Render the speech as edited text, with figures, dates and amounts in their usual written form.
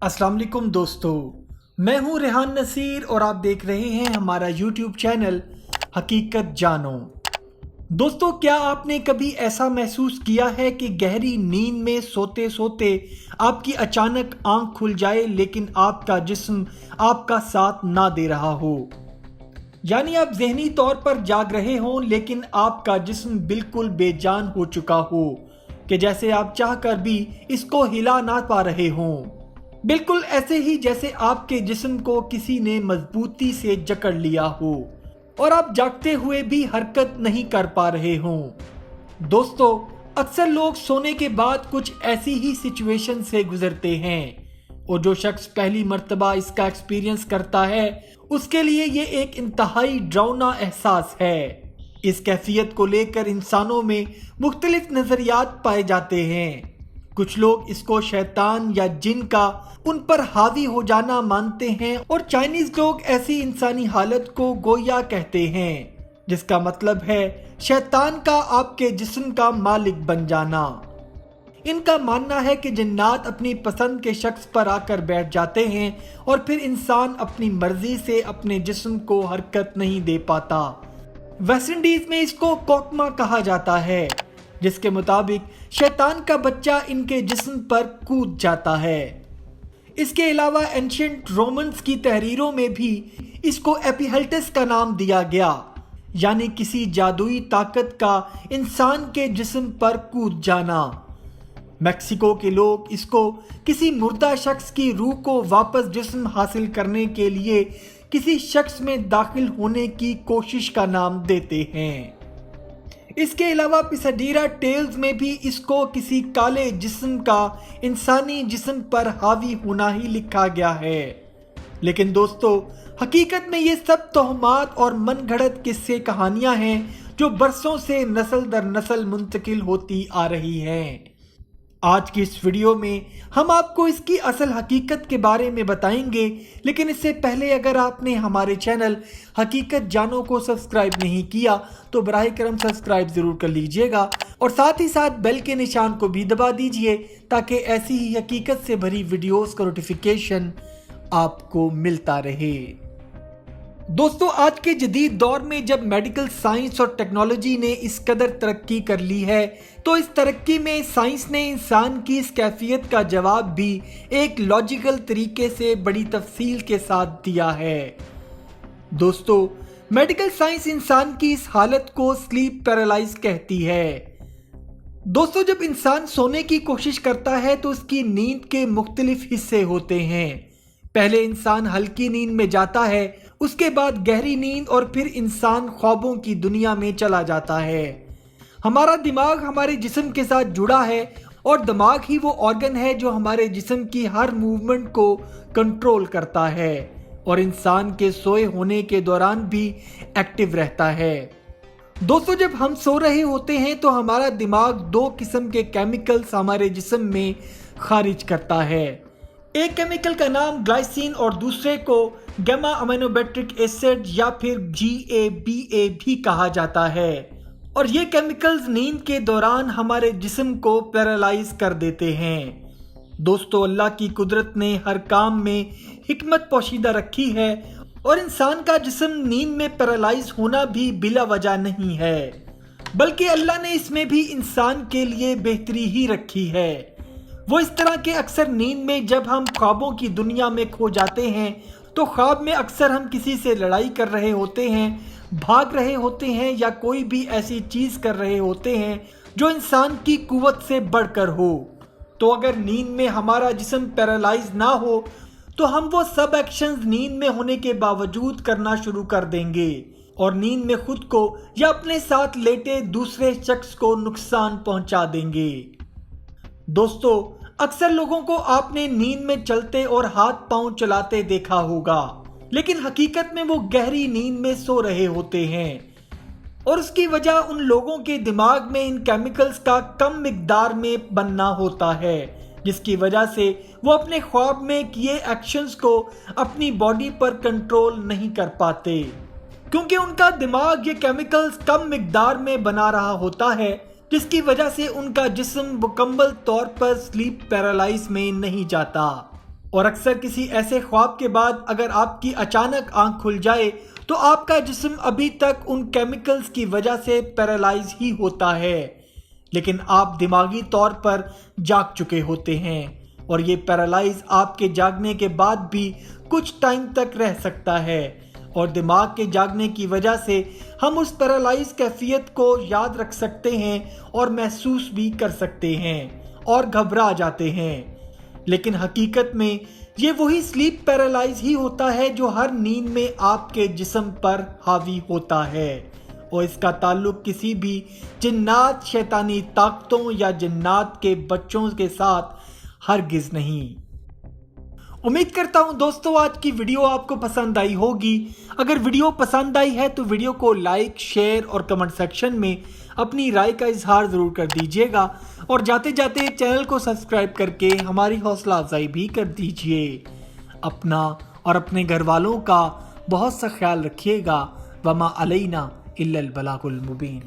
अस्सलाम वालेकुम दोस्तों, मैं हूं रेहान नसीर और आप देख रहे हैं हमारा YouTube चैनल हकीकत जानो। दोस्तों, क्या आपने कभी ऐसा महसूस किया है कि गहरी नींद में सोते सोते आपकी अचानक आंख खुल जाए लेकिन आपका जिस्म आपका साथ ना दे रहा हो? यानी आप ज़हनी तौर पर जाग रहे हों लेकिन आपका जिस्म बिल्कुल बेजान हो चुका हो कि जैसे आप चाहकर भी इसको हिला ना पा रहे हों। बिल्कुल ऐसे ही जैसे आपके जिस्म को किसी ने मजबूती से जकड़ लिया हो और आप जागते हुए भी हरकत नहीं कर पा रहे हों। दोस्तों, अक्सर लोग सोने के बाद कुछ ऐसी ही सिचुएशन से गुजरते हैं और जो शख्स पहली मर्तबा इसका एक्सपीरियंस करता है उसके लिए ये एक इंतहाई डरावना एहसास है। इस कैफियत को लेकर इंसानों में मुख्तलिफ नजरियात पाए जाते हैं। कुछ लोग इसको शैतान या जिन का उन पर हावी हो जाना मानते हैं और चाइनीज लोग ऐसी इंसानी हालत को गोया कहते हैं, जिसका मतलब है शैतान का आपके जिस्म का मालिक बन जाना। इनका मानना है कि जिन्नात अपनी पसंद के शख्स पर आकर बैठ जाते हैं और फिर इंसान अपनी मर्जी से अपने जिस्म को हरकत नहीं दे पाता। वेस्ट इंडीज में इसको कोकमा कहा जाता है, जिसके मुताबिक शैतान का बच्चा इनके जिस्म पर कूद जाता है। इसके अलावा एंशिएंट रोमन्स की तहरीरों में भी इसको एपिहल्टस का नाम दिया गया, यानी किसी जादुई ताकत का इंसान के जिस्म पर कूद जाना। मेक्सिको के लोग इसको किसी मुर्दा शख्स की रूह को वापस जिस्म हासिल करने के लिए किसी शख्स में दाखिल होने की कोशिश का नाम देते हैं। इसके अलावा पिसाडीरा टेल्स में भी इसको किसी काले जिस्म का इंसानी जिस्म पर हावी होना ही लिखा गया है। लेकिन दोस्तों, हकीकत में ये सब तोहमात और मनगढ़ंत किस्से कहानियां हैं जो बरसों से नस्ल दर नस्ल मुंतकिल होती आ रही हैं। आज की इस वीडियो में हम आपको इसकी असल हकीकत के बारे में बताएंगे, लेकिन इससे पहले अगर आपने हमारे चैनल हकीकत जानो को सब्सक्राइब नहीं किया तो बराह करम सब्सक्राइब जरूर कर लीजिएगा और साथ ही साथ बेल के निशान को भी दबा दीजिए ताकि ऐसी ही हकीकत से भरी वीडियोस का नोटिफिकेशन आपको मिलता रहे। दोस्तों, आज के जदीद दौर में जब मेडिकल साइंस और टेक्नोलॉजी ने इस कदर तरक्की कर ली है तो इस तरक्की में साइंस ने इंसान की इस कैफियत का जवाब भी एक लॉजिकल तरीके से बड़ी तफसील के साथ दिया है। दोस्तों, मेडिकल साइंस इंसान की इस हालत को स्लीप पैरालाइज कहती है। दोस्तों, जब इंसान सोने की कोशिश करता है तो उसकी नींद के मुख्तलिफ हिस्से होते हैं। पहले इंसान हल्की नींद में जाता है, उसके बाद गहरी नींद और फिर इंसान ख्वाबों की दुनिया में चला जाता है। हमारा दिमाग हमारे जिस्म के साथ जुड़ा है और दिमाग ही वो ऑर्गन है जो हमारे जिस्म की हर मूवमेंट को कंट्रोल करता है और इंसान के सोए होने के दौरान भी एक्टिव रहता है। दोस्तों, जब हम सो रहे होते हैं तो हमारा दिमाग दो किस्म के केमिकल्स हमारे जिस्म में खारिज करता है। एक केमिकल का नाम ग्लाइसिन और दूसरे को गैमा अमीनोबेट्रिक एसिड या फिर GABA भी कहा जाता है और ये केमिकल्स नींद के दौरान हमारे जिस्म को पैरालाइज कर देते हैं। दोस्तों, अल्लाह की कुदरत ने हर काम में हिकमत पोशीदा रखी है और इंसान का जिस्म नींद में पैरालाइज होना भी बिला वजह नहीं है, बल्कि अल्लाह ने इसमें भी इंसान के लिए बेहतरी ही रखी है। वो इस तरह के अक्सर नींद में जब हम ख्वाबों की दुनिया में खो जाते हैं तो ख्वाब में अक्सर हम किसी से लड़ाई कर रहे होते हैं, भाग रहे होते हैं या कोई भी ऐसी चीज कर रहे होते हैं जो इंसान की कुव्वत से बढ़कर हो। तो अगर नींद में हमारा जिस्म पैरालाइज ना हो तो हम वो सब एक्शंस नींद में होने के बावजूद करना शुरू कर देंगे और नींद में खुद को या अपने साथ लेटे दूसरे शख्स को नुकसान पहुंचा देंगे। दोस्तों, अक्सर लोगों को आपने नींद में चलते और हाथ पांव चलाते देखा होगा, लेकिन हकीकत में वो गहरी नींद में सो रहे होते हैं और उसकी वजह उन लोगों के दिमाग में इन केमिकल्स का कम मिकदार में बनना होता है, जिसकी वजह से वो अपने ख्वाब में किए एक्शंस को अपनी बॉडी पर कंट्रोल नहीं कर पाते, क्योंकि उनका दिमाग ये केमिकल्स कम मिकदार में बना रहा होता है, जिसकी वजह से उनका जिस्म मुकम्मल तौर पर स्लीप पैरालाइज में नहीं जाता। اور اکثر کسی ایسے خواب کے بعد اگر آپ کی اچانک آنکھ کھل جائے تو آپ کا جسم ابھی تک ان کیمیکلز کی وجہ سے پیرالائز ہی ہوتا ہے، لیکن آپ دماغی طور پر جاگ چکے ہوتے ہیں، اور یہ پیرالائز آپ کے جاگنے کے بعد بھی کچھ ٹائم تک رہ سکتا ہے، اور دماغ کے جاگنے کی وجہ سے ہم اس پیرالائز کیفیت کو یاد رکھ سکتے ہیں اور محسوس بھی کر سکتے ہیں اور گھبرا جاتے ہیں۔ لیکن حقیقت میں یہ وہی سلیپ پیرالائز ہی ہوتا ہے جو ہر نیند میں آپ کے جسم پر حاوی ہوتا ہے، اور اس کا تعلق کسی بھی جنات، شیطانی طاقتوں یا جنات کے بچوں کے ساتھ ہرگز نہیں۔ امید کرتا ہوں دوستو آج کی ویڈیو آپ کو پسند آئی ہوگی۔ اگر ویڈیو پسند آئی ہے تو ویڈیو کو لائک، شیئر اور کمنٹ سیکشن میں اپنی رائے کا اظہار ضرور کر دیجیے گا، اور جاتے جاتے چینل کو سبسکرائب کر کے ہماری حوصلہ افزائی بھی کر دیجیے۔ اپنا اور اپنے گھر والوں کا بہت سا خیال رکھیے گا۔ وما علینا الا البلاغ المبین۔